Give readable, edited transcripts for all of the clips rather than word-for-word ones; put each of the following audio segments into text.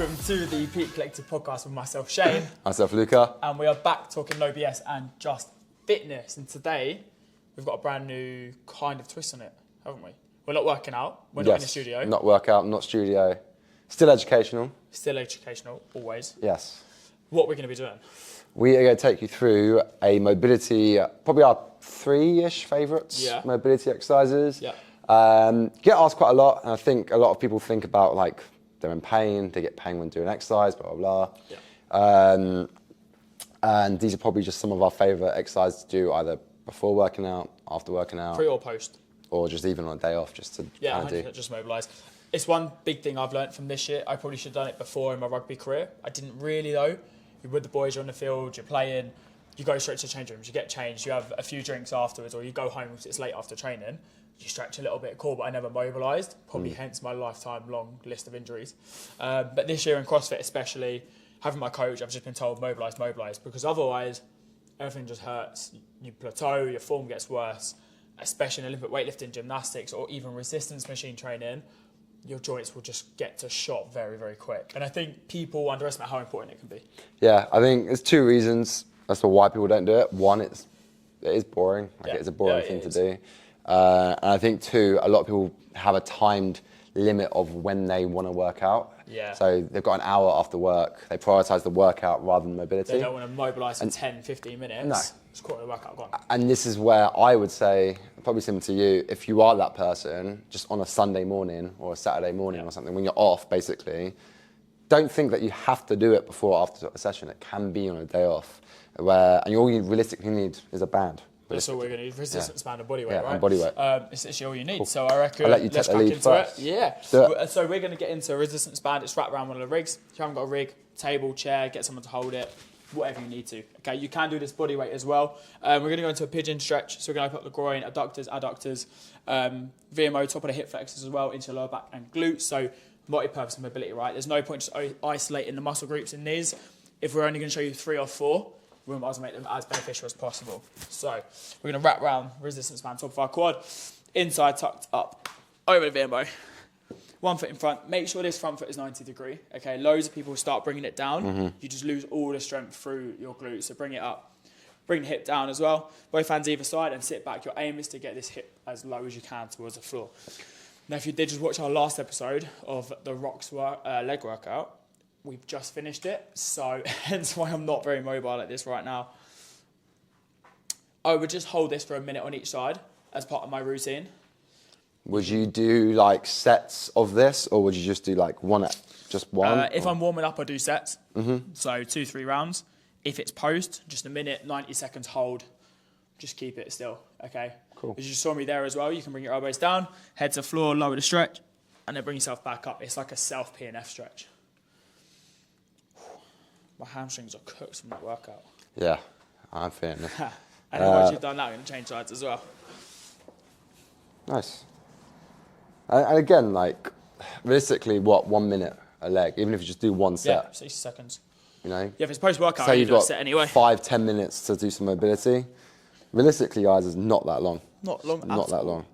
Welcome to the Peak Collective podcast with myself, Shane. Myself, Luca. And we are back talking no BS and just fitness. And today, we've got a brand new kind of twist on it, haven't we? We're not working out. We're not in the studio. Not workout, not studio. Still educational. Still educational, always. Yes. What we're going to be doing? We are going to take you through a mobility, probably our 3-ish favourites mobility exercises. Yeah. Get asked quite a lot, and I think a lot of people think about like they're in pain, they get pain when doing exercise, blah, blah, blah. Yeah. And these are probably just some of our favourite exercises to do either before working out, after working out. Pre or post? Or just even on a day off, just to kind of do. Just mobilise. It's one big thing I've learnt from this year. I probably should have done it before in my rugby career. I didn't really though. You're with the boys, you're on the field, you're playing, you go straight to the change rooms, you get changed, you have a few drinks afterwards, or you go home because it's late after training. You stretch a little bit, cool, but I never mobilised. Probably hence my lifetime long list of injuries. But this year in CrossFit especially, having my coach, I've just been told mobilise, because otherwise everything just hurts. You plateau, your form gets worse, especially in Olympic weightlifting, gymnastics, or even resistance machine training. Your joints will just get to shot very, very quick. And I think people underestimate how important it can be. Yeah, I think there's 2 reasons as to why people don't do it. One, it is boring. It's a boring thing to do. And I think 2, a lot of people have a timed limit of when they want to work out. Yeah. So they've got an hour after work. They prioritise the workout rather than mobility. They don't want to mobilise for 10, 15 minutes. No. It's quite a workout gone. And this is where I would say, probably similar to you, if you are that person, just on a Sunday morning or a Saturday morning or something, when you're off, basically, don't think that you have to do it before or after a session. It can be on a day off, and all you realistically need is a band. That's all we're going to need. Resistance band and body weight, right? And body weight. It's literally all you need. Cool. So I reckon I'll let you let's take the crack lead into first. it. Yeah. So we're going to get into a resistance band. It's wrapped around one of the rigs. If you haven't got a rig, table, chair, get someone to hold it, whatever you need to. Okay, you can do this body weight as well. We're going to go into a pigeon stretch. So we're going to open up the groin, abductors, adductors, VMO, top of the hip flexors as well, into the lower back and glutes. So multi-purpose mobility, right? There's no point just isolating the muscle groups in these. If we're only going to show you 3 or 4, we might as well make them as beneficial as possible. So we're going to wrap round resistance band, top of our quad, inside tucked up, over the VMO. 1 foot in front. Make sure this front foot is 90 degree. Okay, loads of people start bringing it down. You just lose all the strength through your glutes. So bring it up. Bring the hip down as well. Both hands either side and sit back. Your aim is to get this hip as low as you can towards the floor. Now, if you did just watch our last episode of the Rocks leg workout, we've just finished it. So hence why I'm not very mobile at this right now. I would just hold this for a minute on each side as part of my routine. Would you do like sets of this, or would you just do like one? If I'm warming up, I do sets. So 2-3 rounds. If it's post, just a minute, 90 seconds hold. Just keep it still, okay? Cool. As you saw me there as well, you can bring your elbows down, head to floor, lower the stretch, and then bring yourself back up. It's like a self P&F stretch. My hamstrings are cooked from that workout. Yeah, I'm feeling it. And then once you've done that, I'm going to change sides as well. Nice. And again, like, realistically, 1 minute a leg, even if you just do one set. Yeah, 60 seconds. You know? Yeah, if it's post-workout, say you you've do a got set anyway. 5-10 minutes to do some mobility. Realistically, guys, it's not that long. Not long Not that long.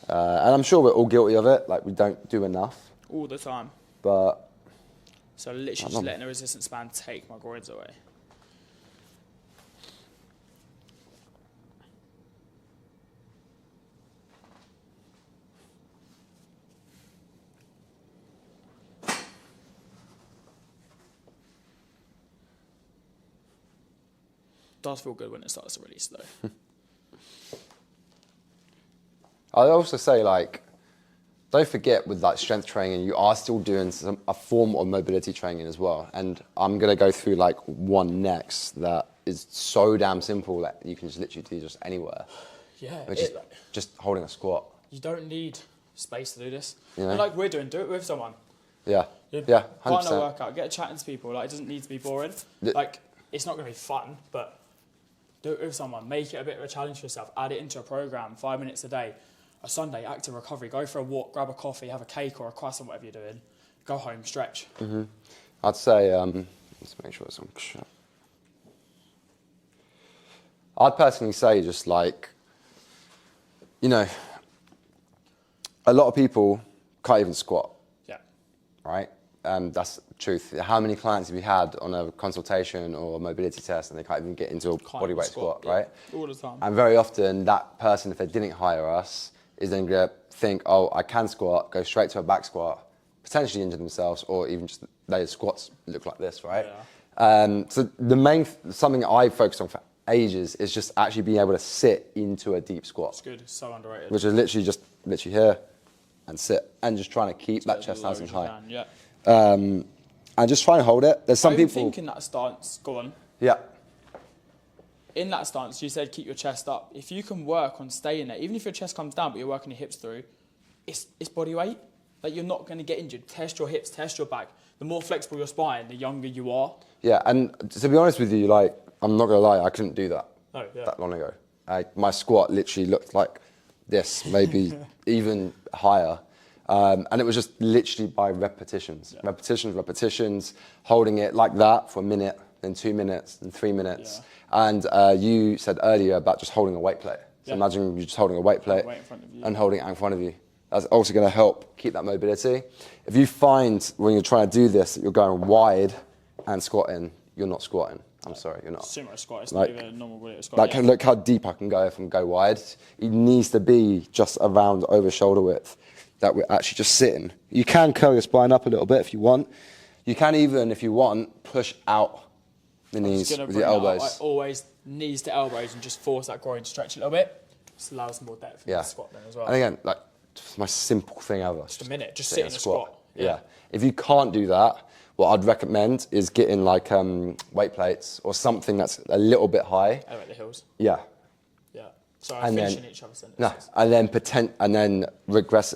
And I'm sure we're all guilty of it. Like, we don't do enough. All the time. But... So literally just letting the resistance band take my groins away. Does feel good when it starts to release though. I'd also say, like, don't forget with like strength training, you are still doing a form of mobility training as well. And I'm going to go through like one next that is so damn simple that you can just literally do just anywhere. Yeah. Which is just holding a squat. You don't need space to do this. You know? And like we're doing, do it with someone. Yeah. Yeah, 100%. Partner workout, get chatting to people. Like, it doesn't need to be boring. Like, it's not going to be fun, but do it with someone. Make it a bit of a challenge for yourself. Add it into a program, 5 minutes a day. A Sunday, active recovery. Go for a walk, grab a coffee, have a cake or a croissant, whatever you're doing. Go home, stretch. I'd say, let's make sure it's on shot. I'd personally say just like, you know, a lot of people can't even squat. Yeah. Right? that's the truth. How many clients have you had on a consultation or a mobility test and they can't even get into a bodyweight squat, right? All the time. And very often that person, if they didn't hire us, is then going to think, oh, I can squat, go straight to a back squat, potentially injure themselves, or even just their squats look like this, right? So something I focused on for ages is just actually being able to sit into a deep squat. It's good. It's so underrated. Which is literally here and sit and just trying to keep that chest nice and high. And just try and hold it. There's some people thinking that stance. Go on. Yeah. In that stance, you said keep your chest up. If you can work on staying there, even if your chest comes down, but you're working your hips through, it's body weight. Like, you're not going to get injured. Test your hips, test your back. The more flexible your spine, the younger you are. Yeah, and to be honest with you, like, I'm not going to lie, I couldn't do that that long ago. My squat literally looked like this, maybe even higher. And it was just literally by repetitions. Repetitions, holding it like that for a minute, then 2 minutes, then 3 minutes. And you said earlier about just holding a weight plate. So imagine you're just holding a weight plate and holding it in front of you. That's also going to help keep that mobility. If you find when you're trying to do this that you're going wide and squatting, you're not squatting. I'm sorry, you're not. Sumo squat, it's not even a normal weight squat. Like, look how deep I can go if I go wide. It needs to be just around over shoulder width that we're actually just sitting. You can curl your spine up a little bit if you want. You can even, if you want, push out the knees with your elbows. I always knees to elbows and just force that groin to stretch a little bit. Just allows more depth in the squat then as well. And again, like, it's my simple thing ever. Just a minute, just sit in a squat. Yeah. If you can't do that, what I'd recommend is getting like weight plates or something that's a little bit high. Elevate the heels. Yeah. Yeah. So I'm finishing each other's sentences. No, and then progress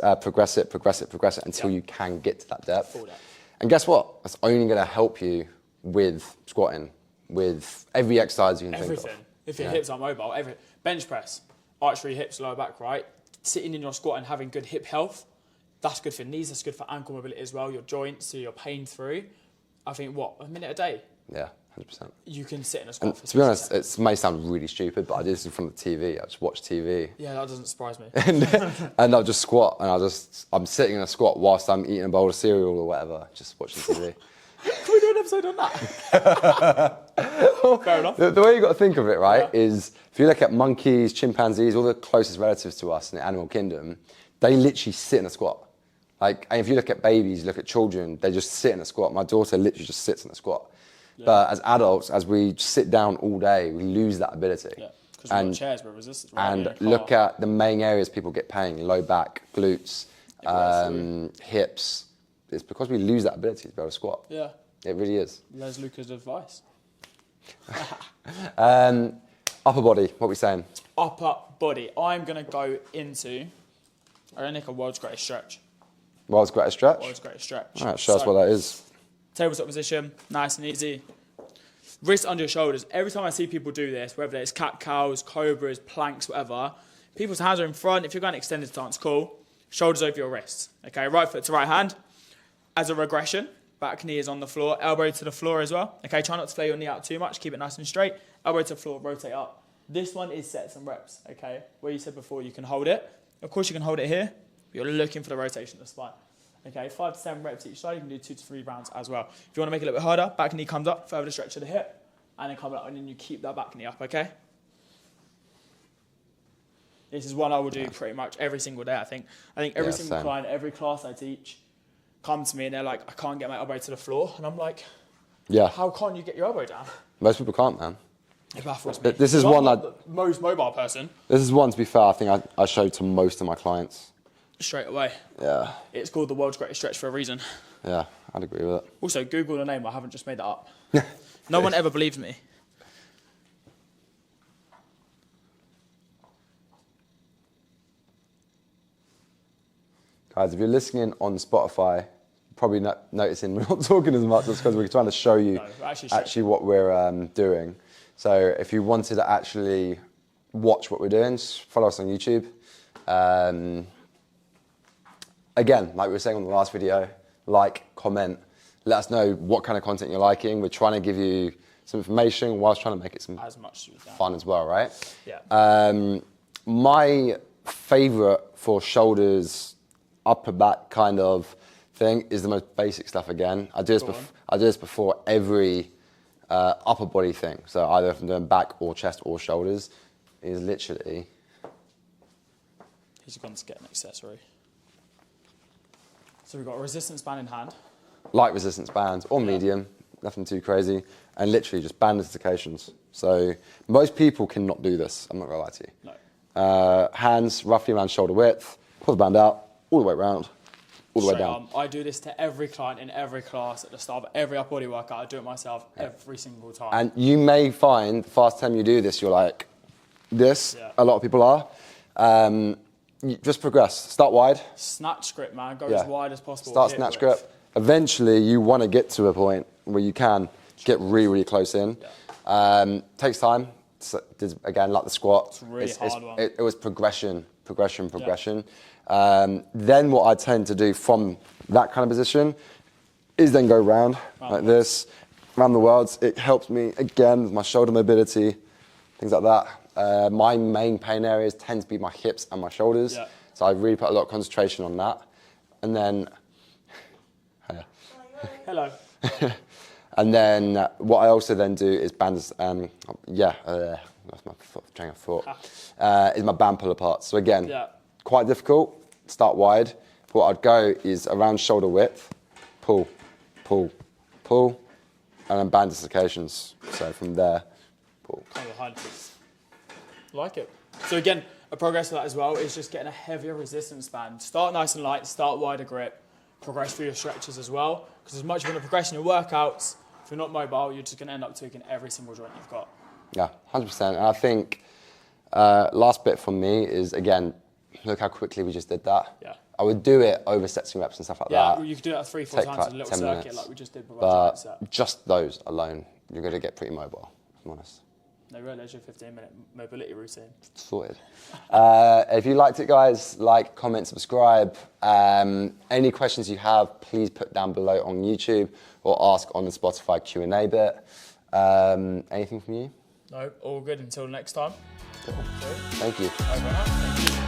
it until you can get to that depth. Full depth. And guess what? That's only going to help you with squatting, with every exercise you can think of. If your hips are mobile, bench press, arch for your hips, lower back, right? Sitting in your squat and having good hip health, that's good for knees, that's good for ankle mobility as well, your joints, so your pain through. I think, a minute a day? Yeah, 100%. You can sit in a squat for to be honest, it may sound really stupid, but I do this from the TV. I just watch TV. Yeah, that doesn't surprise me. and I'll just squat, and I'm sitting in a squat whilst I'm eating a bowl of cereal or whatever, just watching TV. Can we do an episode on that? Fair enough. The way you got to think of it, right, is if you look at monkeys, chimpanzees, all the closest relatives to us in the animal kingdom, they literally sit in a squat. Like, and if you look at babies, look at children, they just sit in a squat. My daughter literally just sits in a squat. Yeah. But as adults, as we sit down all day, we lose that ability. Yeah, because we've got chairs, we're resistant. And look at the main areas people get pain: low back, glutes, hips. It's because we lose that ability to be able to squat. Yeah. It really is. There's Luca's advice. Upper body, what are we saying? Upper body. I'm going to go into, I'm going to nick a world's greatest stretch. World's greatest stretch? World's greatest stretch. All right, show us what that is. Tabletop position, nice and easy. Wrists under your shoulders. Every time I see people do this, whether it's cat-cows, cobras, planks, whatever, people's hands are in front. If you're going extended stance, cool. Shoulders over your wrists. Okay, right foot to right hand. As a regression, back knee is on the floor, elbow to the floor as well. Okay, try not to flare your knee out too much, keep it nice and straight. Elbow to the floor, rotate up. This one is sets and reps, okay? Where you said before you can hold it. Of course you can hold it here, but you're looking for the rotation of the spine. Okay, 5 to 7 reps each side, you can do 2 to 3 rounds as well. If you want to make it a little bit harder, back knee comes up, further stretch of the hip, and then come up, and then you keep that back knee up, okay? This is one I will do pretty much every single day, I think. I think every single client, every class I teach, come to me and they're like, I can't get my elbow to the floor. And I'm like, how can't you get your elbow down? Most people can't, man. It baffles me. This is one the most mobile person. This is one, to be fair, I think I show to most of my clients. Straight away. Yeah. It's called the world's greatest stretch for a reason. Yeah, I'd agree with it. Also, Google the name. I haven't just made that up. No one ever believes me. Guys, if you're listening on Spotify, probably not noticing we're not talking as much. That's because we're trying to show you actually what we're doing. So if you wanted to actually watch what we're doing, just follow us on YouTube. Again, like we were saying on the last video, like, comment, let us know what kind of content you're liking. We're trying to give you some information whilst trying to make it some fun as well, right? Yeah. My favourite for shoulders, upper back kind of thing is the most basic stuff again. I do this before every upper body thing. So either if I'm doing back or chest or shoulders, is literally. He's gone to get an accessory. So we've got a resistance band in hand. Light resistance bands or medium, nothing too crazy, and literally just band dislocations. So most people cannot do this, I'm not gonna lie to you. No. Hands roughly around shoulder width, pull the band out, all the way around, all the way Straight down. arm. I do this to every client in every class at the start of every upper body workout. I do it myself every single time. And you may find the first time you do this, you're like, this, a lot of people are. You just progress, start wide. Snatch grip, man, go as wide as possible. Start snatch grip. Eventually, you want to get to a point where you can get really, really close in. Takes time. Again, like the squat. It's a really hard one. It was progression. Then what I tend to do from that kind of position is then go round like this, around the worlds. It helps me, again, with my shoulder mobility, things like that. My main pain areas tend to be my hips and my shoulders. So I really put a lot of concentration on that. And then, hello. And then what I also then do is bands, that's my train of thought, is my band pull apart. So again, quite difficult, start wide. What I'd go is around shoulder width, pull, pull, pull, and then band dislocations. So from there, pull. Kind of behind. Like it. So again, a progress to that as well is just getting a heavier resistance band. Start nice and light, start wider grip, progress through your stretches as well. Because as much as you want to progress in your workouts, if you're not mobile, you're just going to end up tweaking every single joint you've got. Yeah, 100%. And I think last bit for me is, again, look how quickly we just did that. Yeah. I would do it over sets and reps and stuff like that. Yeah, you could do that 3-4 times in a little circuit like we just did with our giant set. Just those alone, you're going to get pretty mobile, if I'm honest. No, really, there's your 15-minute mobility routine. Sorted. If you liked it, guys, like, comment, subscribe. Any questions you have, please put down below on YouTube or ask on the Spotify Q&A bit. Anything from you? No, all good until next time. Cool. Thank you. Over and out. Thank you.